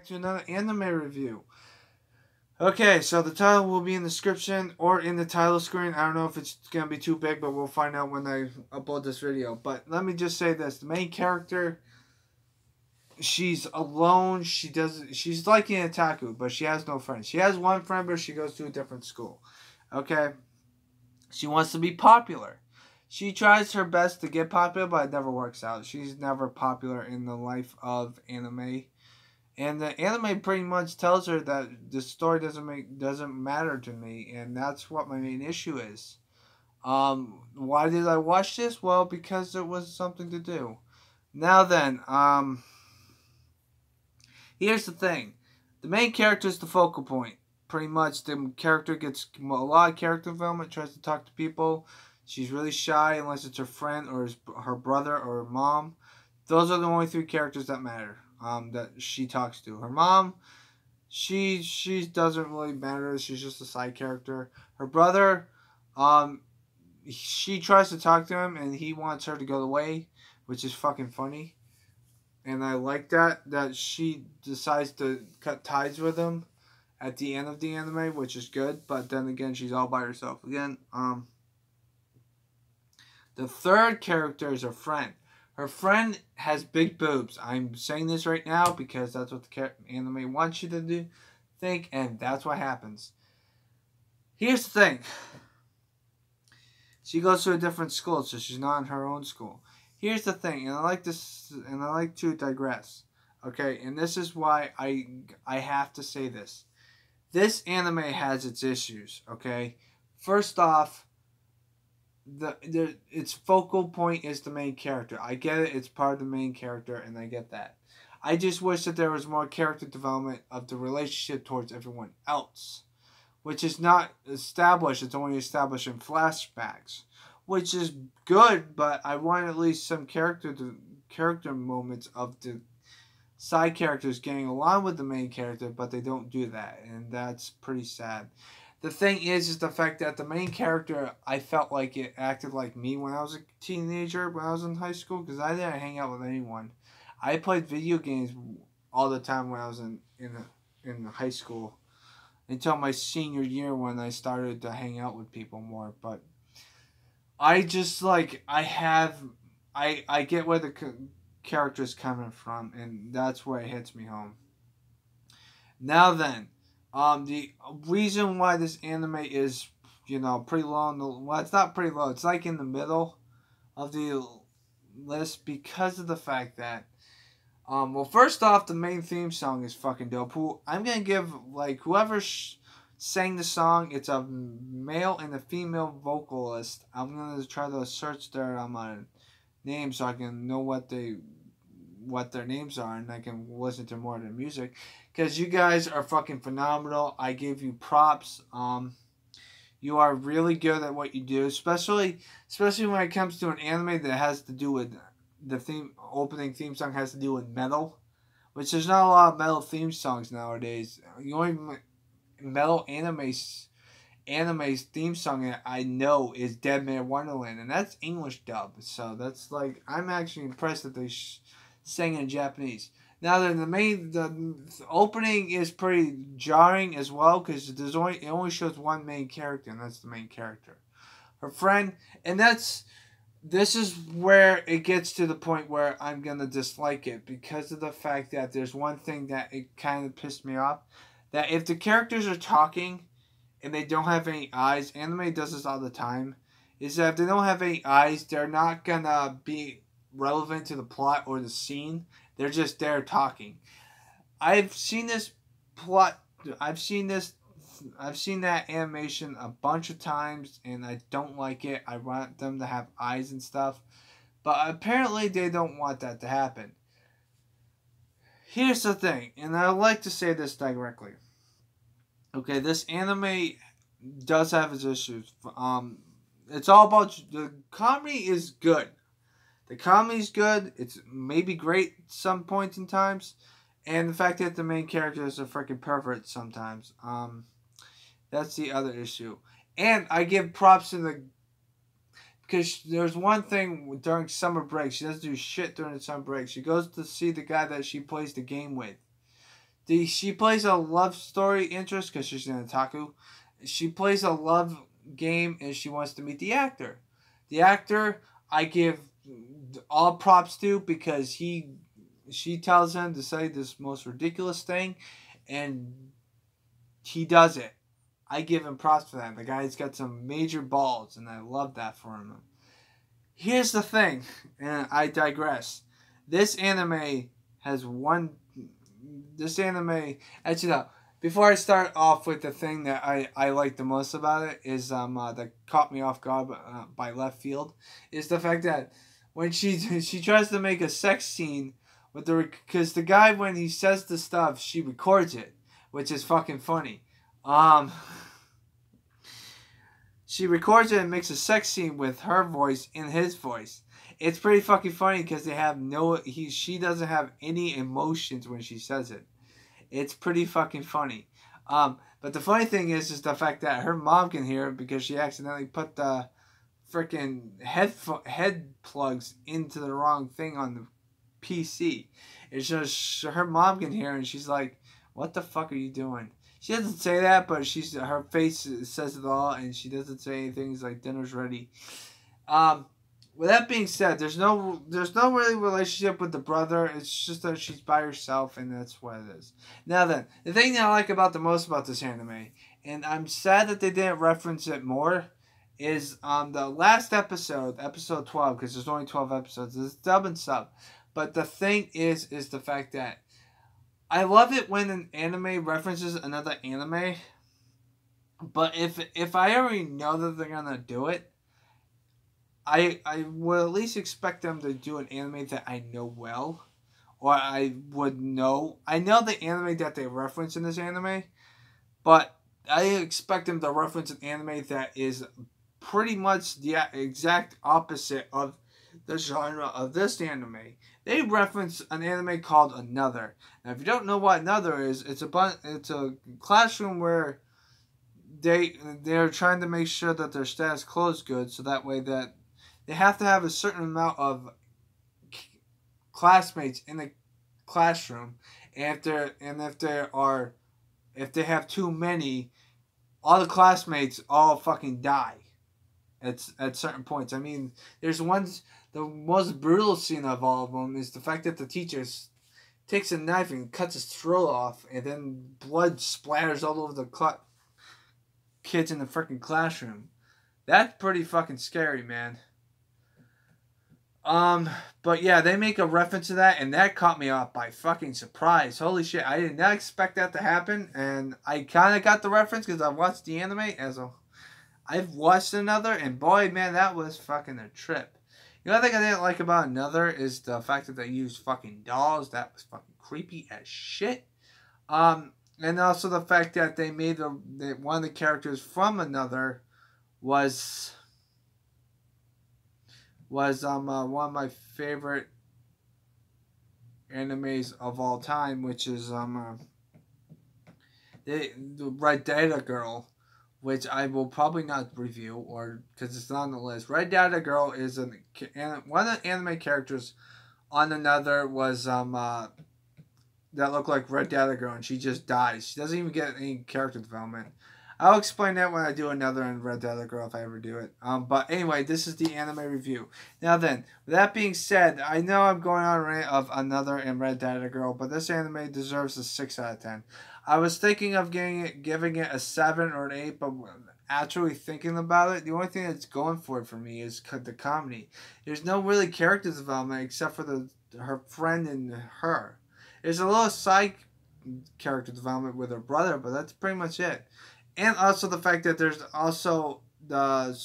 to another anime review. Okay, so the title will be in the description or in the title screen. I don't know if it's going to be too big, but we'll find out when I upload this video. But let me just say this. The main character, she's alone. She's like an otaku, but she has no friends. She has one friend, but she goes to a different school. Okay? She wants to be popular. She tries her best to get popular, but it never works out. She's never popular in the life of anime. And the anime pretty much tells her that the story doesn't matter to me, and that's what my main issue is. Why did I watch this? Well, because it was something to do. Now then, here's the thing. The main character is the focal point. Pretty much, the character gets a lot of character development, tries to talk to people. She's really shy unless it's her friend or her brother or her mom. Those are the only three characters that matter. That she talks to. Her mom, she doesn't really matter. She's just a side character. Her brother, she tries to talk to him and he wants her to go away, which is fucking funny. And I like that she decides to cut ties with him at the end of the anime, which is good. But then again, she's all by herself again. The third character is her friend. Her friend has big boobs. I'm saying this right now because that's what the anime wants you to think, and that's what happens. Here's the thing. She goes to a different school, so she's not in her own school. Here's the thing, and I like this, and I like to digress. Okay, and this is why I have to say this. This anime has its issues. Okay, first off, its focal point is the main character. I get it, it's part of the main character, and I get that. I just wish that there was more character development of the relationship towards everyone else, which is not established. It's only established in flashbacks, which is good, but I want at least some character moments of the side characters getting along with the main character, but they don't do that, and that's pretty sad. The thing is the fact that the main character, I felt like it acted like me when I was a teenager, when I was in high school, because I didn't hang out with anyone. I played video games all the time when I was in high school, until my senior year when I started to hang out with people more. But I just like, I get where the character's coming from, and that's where it hits me home. Now then, the reason why this anime is, pretty low well, it's not pretty low. It's like in the middle of the list because of the fact that, well, first off, the main theme song is fucking dope. I'm gonna give, like, whoever sang the song, it's a male and a female vocalist. I'm gonna try to search their names so I can know what their names are, and I can listen to more of their music, because you guys are fucking phenomenal. I give you props. You are really good at what you do, especially when it comes to an anime that has to do with the opening theme song has to do with metal, which there's not a lot of metal theme songs nowadays. The only metal anime theme song that I know is Dead Man Wonderland, and that's English dub. So that's like, I'm actually impressed that they sang in Japanese. Now then, the opening is pretty jarring as well, because it only shows one main character, and that's the main character, her friend, and this is where it gets to the point where I'm gonna dislike it, because of the fact that there's one thing that it kind of pissed me off, that if the characters are talking and they don't have any eyes, anime does this all the time, is that if they don't have any eyes, they're not gonna be relevant to the plot or the scene. They're just there talking. I've seen this plot. I've seen that animation a bunch of times, and I don't like it. I want them to have eyes and stuff, but apparently they don't want that to happen. Here's the thing, and I like to say this directly. Okay, this anime does have its issues. It's all about, the comedy is good. The comedy's good. It's maybe great at some points in times. And the fact that the main character is a freaking pervert sometimes. That's the other issue. And I give props to because there's one thing during summer break. She doesn't do shit during the summer break. She goes to see the guy that she plays the game with She plays a love story interest because she's an otaku. She plays a love game and she wants to meet the actor. The actor, I give all props to because she tells him to say this most ridiculous thing, and he does it. I give him props for that. The guy's got some major balls, and I love that for him. Here's the thing, and I digress. This anime has one. This anime, actually, no. Before I start off with the thing that I like the most about it is that caught me off guard by left field is the fact that when she tries to make a sex scene with because the guy, when he says the stuff, she records it, which is fucking funny. She records it and makes a sex scene with her voice in his voice. It's pretty fucking funny because they have she doesn't have any emotions when she says it. It's pretty fucking funny. But the funny thing is the fact that her mom can hear it because she accidentally put the freaking head plugs into the wrong thing on the PC. It's just her mom can hear it and she's like, "What the fuck are you doing?" She doesn't say that, but her face says it all, and she doesn't say anything. It's like, dinner's ready. With that being said, there's no really relationship with the brother. It's just that she's by herself, and that's what it is. Now then, the thing that I like the most about this anime, and I'm sad that they didn't reference it more, is the last episode 12, because there's only 12 episodes. It's dub and sub, but the thing is the fact that I love it when an anime references another anime, but if I already know that they're gonna do it, I will at least expect them to do an anime that I know well, or I would know. I know the anime that they reference in this anime, but I expect them to reference an anime that is pretty much the exact opposite of the genre of this anime. They reference an anime called Another. Now, if you don't know what Another is, it's a classroom where they're trying to make sure that their status quo is good, so that way that they have to have a certain amount of classmates in the classroom, and if they have too many, all the classmates all fucking die at certain points. I mean, there's the most brutal scene of all of them is the fact that the teacher takes a knife and cuts his throat off, and then blood splatters all over the kids in the freaking classroom. That's pretty fucking scary, man. But yeah, they make a reference to that, and that caught me off by fucking surprise. Holy shit, I did not expect that to happen, and I kind of got the reference because I watched the anime I've watched Another, and boy, man, that was fucking a trip. You know, the thing I didn't like about Another is the fact that they used fucking dolls. That was fucking creepy as shit. And also the fact that they made one of the characters from Another was one of my favorite animes of all time, which is the Red Data Girl, which I will probably not review or because it's not on the list. Red Data Girl is one of the anime characters on Another was that looked like Red Data Girl, and she just dies. She doesn't even get any character development. I'll explain that when I do Another and Red Data Girl if I ever do it. But anyway, this is the anime review. Now then, with that being said, I know I'm going on a rant of Another and Red Data Girl, but this anime deserves a 6 out of 10. I was thinking of giving it a 7 or an 8, but actually thinking about it, the only thing that's going for it for me is the comedy. There's no really character development except for her friend and her. There's a little side character development with her brother, but that's pretty much it. And also the fact that there's also the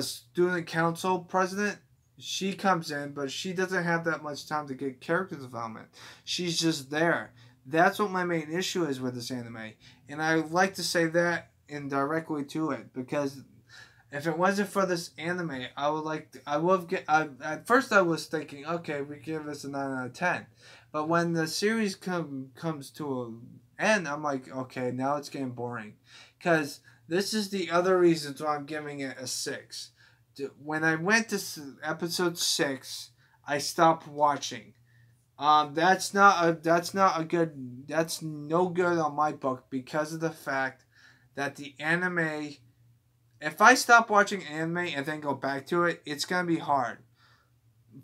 student council president. She comes in, but she doesn't have that much time to get character development. She's just there. That's what my main issue is with this anime. And I like to say that indirectly to it, because if it wasn't for this anime, at first I was thinking, okay, we give this a 9 out of 10. But when the series comes to an end, I'm like, okay, now it's getting boring. Because this is the other reasons why I'm giving it a 6. When I went to episode 6, I stopped watching. that's no good on my book because of the fact that the anime, if I stop watching anime and then go back to it, it's gonna be hard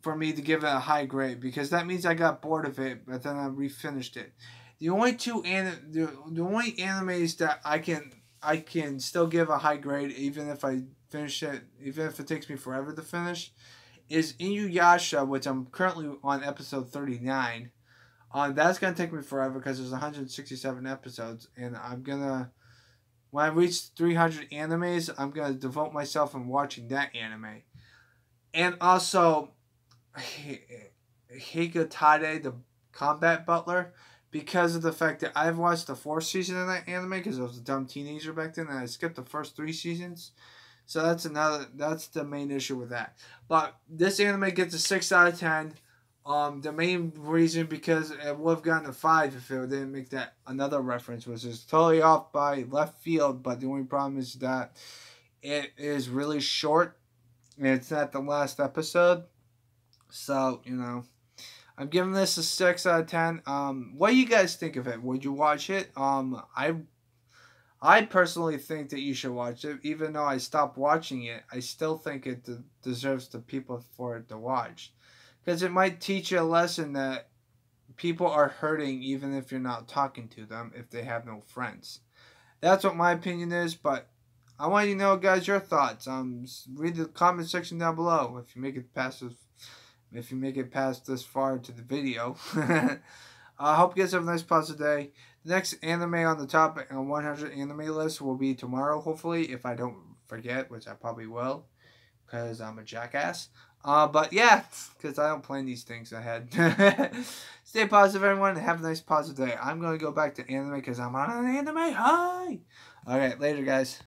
for me to give it a high grade because that means I got bored of it, but then I refinished it. The only animes that I can still give a high grade even if I finish it, even if it takes me forever to finish, is Inuyasha, which I'm currently on episode 39. That's gonna take me forever because there's 167 episodes, and when I reach 300 animes, I'm gonna devote myself in watching that anime. And also, Higatade, the combat butler, because of the fact that I've watched the fourth season of that anime because I was a dumb teenager back then, and I skipped the first three seasons. So that's the main issue with that. But this anime gets a 6 out of 10. The main reason because it would have gotten a 5 if it didn't make that another reference, which is totally off by left field. But the only problem is that it is really short and it's not the last episode. So, I'm giving this a 6 out of 10. What do you guys think of it? Would you watch it? I personally think that you should watch it. Even though I stopped watching it, I still think it deserves the people for it to watch. Because it might teach you a lesson that people are hurting even if you're not talking to them if they have no friends. That's what my opinion is, but I want you to know, guys, your thoughts. Read the comment section down below if you make it past this far into the video. I hope you guys have a nice positive day. The next anime on the top 100 anime list will be tomorrow, hopefully, if I don't forget, which I probably will, because I'm a jackass. But yeah, because I don't plan these things ahead. Stay positive, everyone, and have a nice positive day. I'm going to go back to anime because I'm on an anime high. Alright, later, guys.